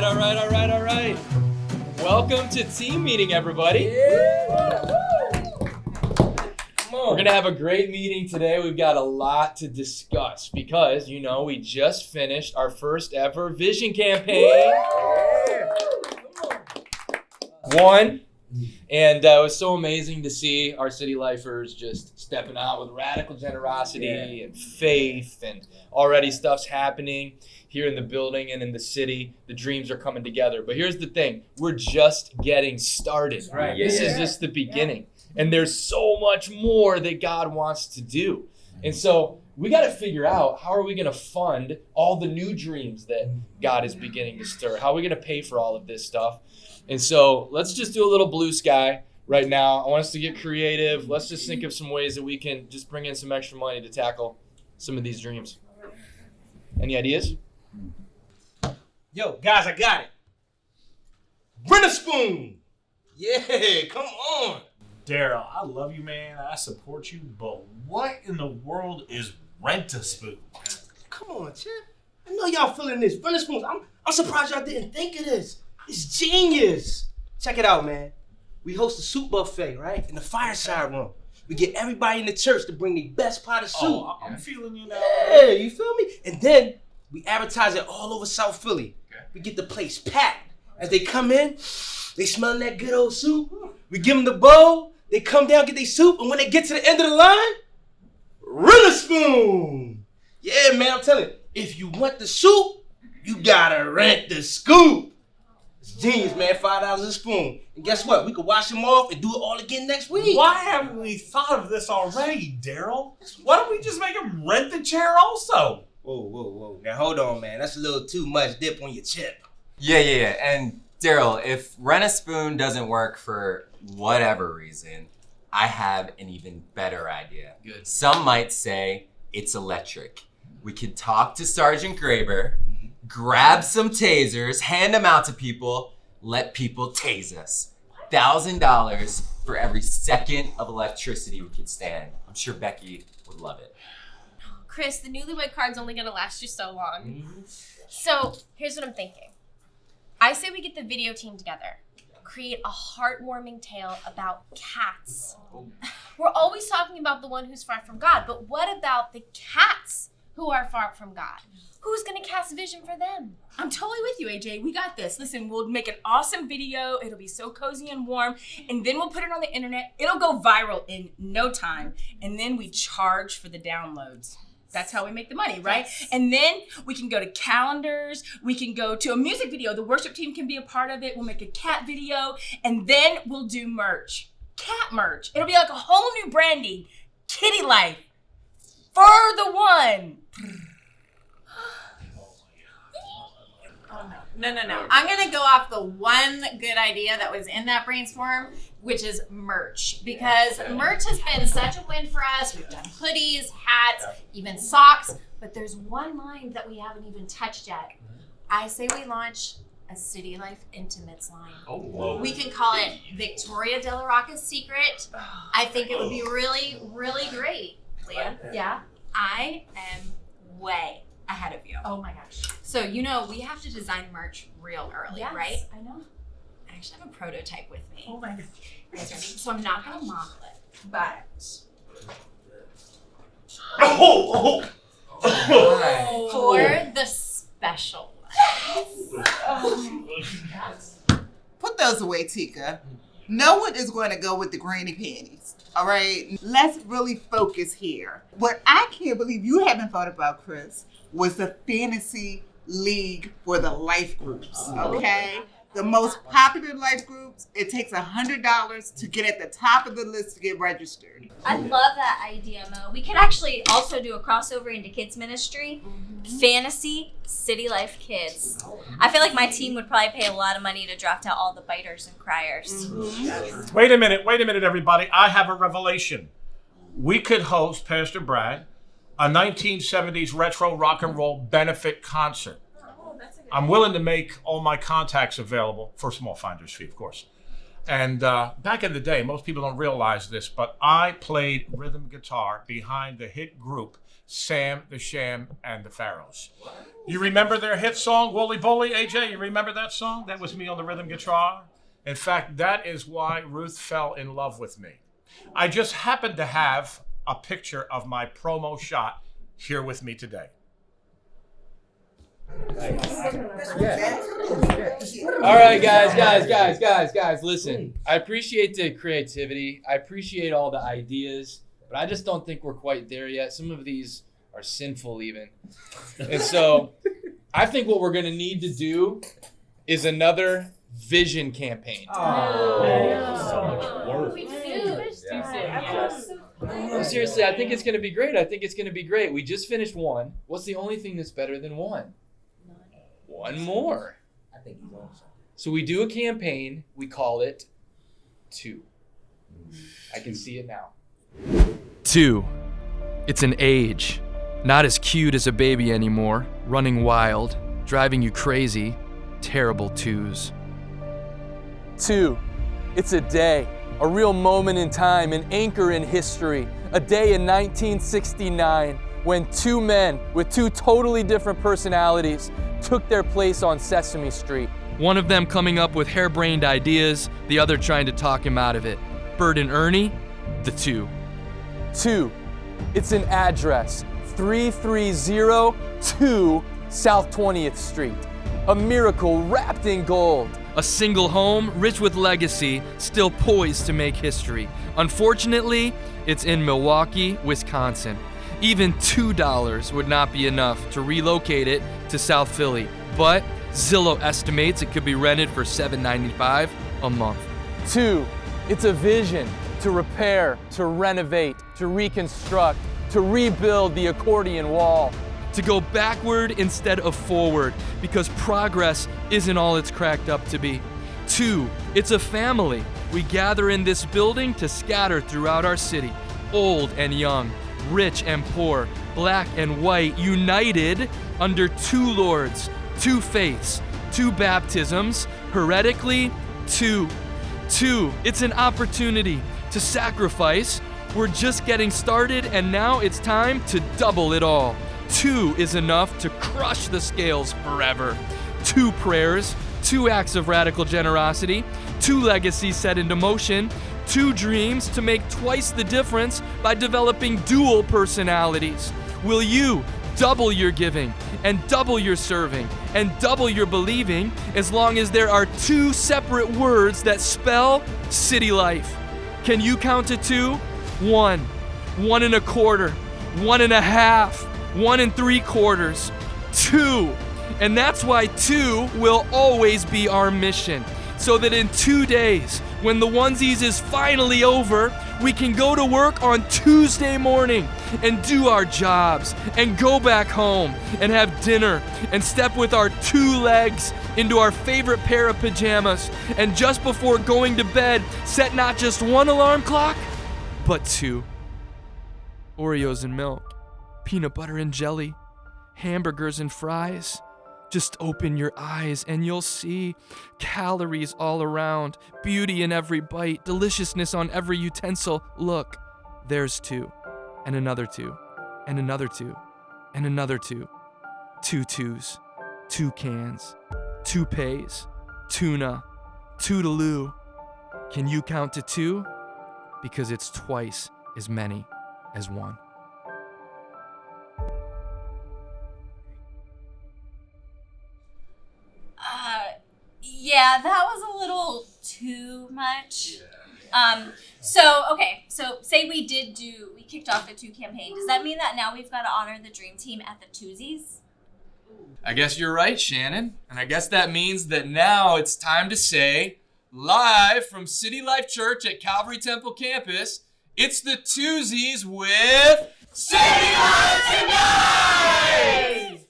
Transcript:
right. Welcome to team meeting, everybody. We're going to have a great meeting today. We've got a lot to discuss because, we just finished our first ever vision campaign. And it was so amazing to see our city lifers just stepping out with radical generosity and faith, and already stuff's happening here in the building and in the city. The dreams are coming together. But here's the thing. We're just getting started. Right. This is just the beginning. And there's so much more that God wants to do. And so we got to figure out, how are we going to fund all the new dreams that God is beginning to stir? How are we going to pay for all of this stuff? And so let's just do a little blue sky right now. I want us to get creative. Let's just think of some ways that we can just bring in some extra money to tackle some of these dreams. Any ideas? Yo, guys, I got it. Rent a spoon. Yeah, come on. Daryl, I love you, man. I support you, but what in the world is rent a spoon? Come on, Chip. I know y'all feeling this. Rent a spoon. I'm surprised y'all didn't think of this. It's genius. Check it out, man. We host a soup buffet, right? In the fireside room. We get everybody in the church to bring the best pot of soup. Oh, I'm feeling you now. Yeah, you feel me? And then we advertise it all over South Philly. Okay. We get the place packed. As they come in, they smelling that good old soup. We give them the bowl. They come down, get their soup. And when they get to the end of the line, rent a spoon. Yeah, man, I'm telling you. If you want the soup, you gotta rent the scoop. It's genius, man. $5 a spoon. And guess what? We could wash them off and do it all again next week. Why haven't we thought of this already, Daryl? Why don't we just make him rent the chair also? Whoa. Now, hold on, man. That's a little too much dip on your chip. Yeah. And Daryl, if rent a spoon doesn't work for whatever reason, I have an even better idea. Good. Some might say it's electric. We could talk to Sergeant Graber, grab some tasers, hand them out to people, let people tase us. $1,000 for every second of electricity we could stand. I'm sure Becky would love it. Chris, the newlywed card's only gonna last you so long. So here's what I'm thinking. I say we get the video team together, create a heartwarming tale about cats. We're always talking about the one who's far from God, but what about the cats who are far from God? Who's gonna cast vision for them? I'm totally with you, AJ. We got this. Listen, we'll make an awesome video. It'll be so cozy and warm. And then we'll put it on the internet. It'll go viral in no time. And then we charge for the downloads. That's how we make the money, right? Yes. And then we can go to calendars. We can go to a music video. The worship team can be a part of it. We'll make a cat video. And then we'll do merch. Cat merch. It'll be like a whole new branding. Kitty life. For the one. No. I'm going to go off the one good idea that was in that brainstorm, which is merch. Because merch has been such a win for us. We've done hoodies, hats, even socks. But there's one line that we haven't even touched yet. I say we launch a City Life Intimates line. Oh, we can call it Victoria De La Rocca's Secret. I think it would be really, really great. Leah? Yeah? I am way ahead of you. Oh my gosh. So, we have to design merch real early, Yes, right? I know. I actually have a prototype with me. Oh my gosh. You guys ready? So I'm not going to model it, but for the special one. Put those away, Tika. No one is going to go with the granny panties. All right? Let's really focus here. What I can't believe you haven't thought about, Chris, was the fantasy league for the life groups. Okay? The most popular life groups, it takes $100 to get at the top of the list to get registered. I love that idea, Mo. We could actually also do a crossover into kids ministry. Fantasy City Life Kids. I feel like my team would probably pay a lot of money to draft out all the biters and criers. Wait a minute, everybody. I have a revelation. We could host, Pastor Brad, a 1970s retro rock and roll benefit concert. I'm willing to make all my contacts available for a small finder's fee, of course. And back in the day, most people don't realize this, but I played rhythm guitar behind the hit group Sam the Sham and the Pharaohs. You remember their hit song, Wooly Bully, AJ? You remember that song? That was me on the rhythm guitar. In fact, that is why Ruth fell in love with me. I just happened to have a picture of my promo shot here with me today. All right, guys, listen. I appreciate the creativity. I appreciate all the ideas, but I just don't think we're quite there yet. Some of these are sinful even. And so I think what we're going to need to do is another vision campaign. No, seriously, I think it's going to be great. We just finished one. What's the only thing that's better than one? One more. I think he's on something. So we do a campaign. We call it 2. I can see it now. 2. It's an age. Not as cute as a baby anymore. Running wild. Driving you crazy. Terrible 2s. 2. It's a day. A real moment in time. An anchor in history. A day in 1969 when 2 men with 2 totally different personalities took their place on Sesame Street. One of them coming up with harebrained ideas, the other trying to talk him out of it. Bert and Ernie, the 2. 2. It's an address. 3302 South 20th Street. A miracle wrapped in gold. A single home, rich with legacy, still poised to make history. Unfortunately, it's in Milwaukee, Wisconsin. Even $2 would not be enough to relocate it to South Philly, but Zillow estimates it could be rented for $7.95 a month. 2. It's a vision to repair, to renovate, to reconstruct, to rebuild the accordion wall. To go backward instead of forward, because progress isn't all it's cracked up to be. 2. It's a family. We gather in this building to scatter throughout our city, old and young, rich and poor, black and white, united under 2 lords, 2 faiths, 2 baptisms, heretically 2. 2, it's an opportunity to sacrifice. We're just getting started and now it's time to double it all. 2 is enough to crush the scales forever. 2 prayers, 2 acts of radical generosity, 2 legacies set into motion, 2 dreams to make twice the difference by developing dual personalities. Will you double your giving and double your serving and double your believing as long as there are 2 separate words that spell city life? Can you count to 2? 1, 1 1/4, 1 1/2, 1 3/4, 2. And that's why 2 will always be our mission. So that in 2 days, when the Onesies is finally over, we can go to work on Tuesday morning and do our jobs and go back home and have dinner and step with our 2 legs into our favorite pair of pajamas and just before going to bed, set not just 1 alarm clock, but 2. Oreos and milk, peanut butter and jelly, hamburgers and fries. Just open your eyes and you'll see calories all around, beauty in every bite, deliciousness on every utensil. Look, there's 2, and another 2, and another 2, and another 2. 2 2s, 2 cans, 2 pays, tuna, toodaloo. Can you count to 2? Because it's twice as many as 1. Yeah, that was a little too much. So say we kicked off the 2 campaign. Does that mean that now we've got to honor the dream team at the Twosies? I guess you're right, Shannon. And I guess that means that now it's time to say, live from City Life Church at Calvary Temple campus, it's the Twosies with City Life Tonight!